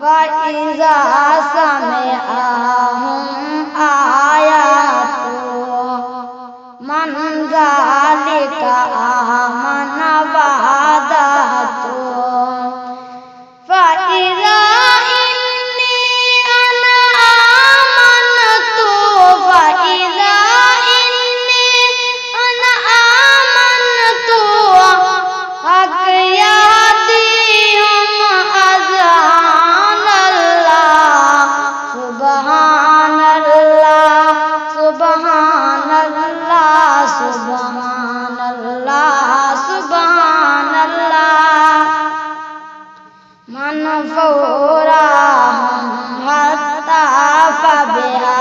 वइज़ा समिअहुम आयातु मन ज़ालिका आमन वहदतु फ़इज़ा इन्नी अना आमनतु फ़इज़ा इन्नी अना आमनतु हक़ यातिहुम अज़ानल्लाह सुबहानल्लाह सुबहानल्लाह सुबहानल्लाह सुबहानल्लाह मन फौराहुम हत्ता फबिहा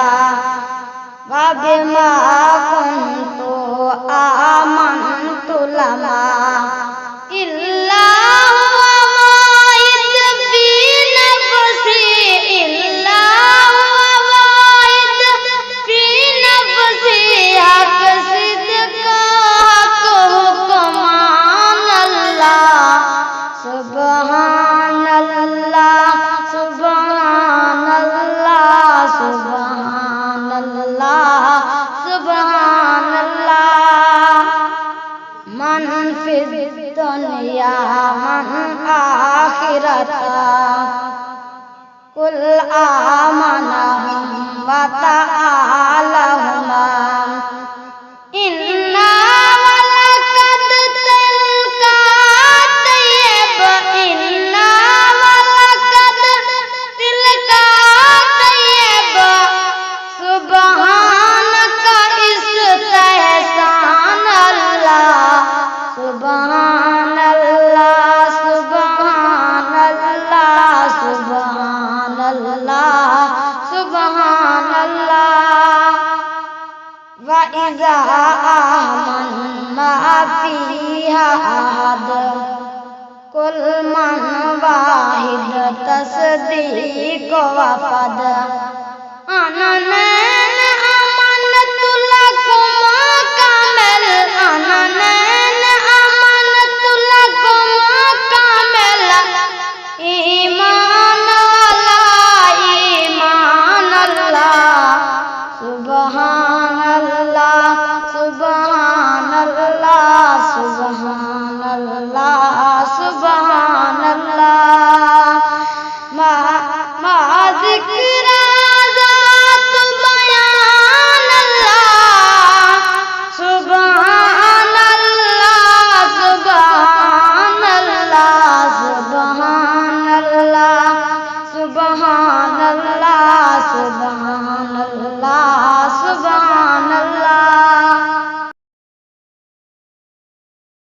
वबिमा कुन्तु आमन्तु लमा इल्ला हुवा वाहिद फी नफ्सी इल्ला हुवा वाहिद फी नफ्सी हक़ सिद्क़ा हक़ हुक्मानल्लाह सुबहानल्लाह सुबहानल्लाह सुबहानल्लाह सुबहानल्लाह मन फिद दुनिया मन आखिरता कुल आमनहुम व तआलहुमा इन्ना वलकद तिलका तय्यब इन्ना वलकद तिलका तय्यब सुबहानका इस्तहसान अल्लाह सुबहानल्लाह सुबहानल्लाह सुबहानल्लाह सुबहानल्लाह वइज़ा आमन मा फ़ीहा अहद कुल मन वाहिद तस्दीक़ वफ़द अनन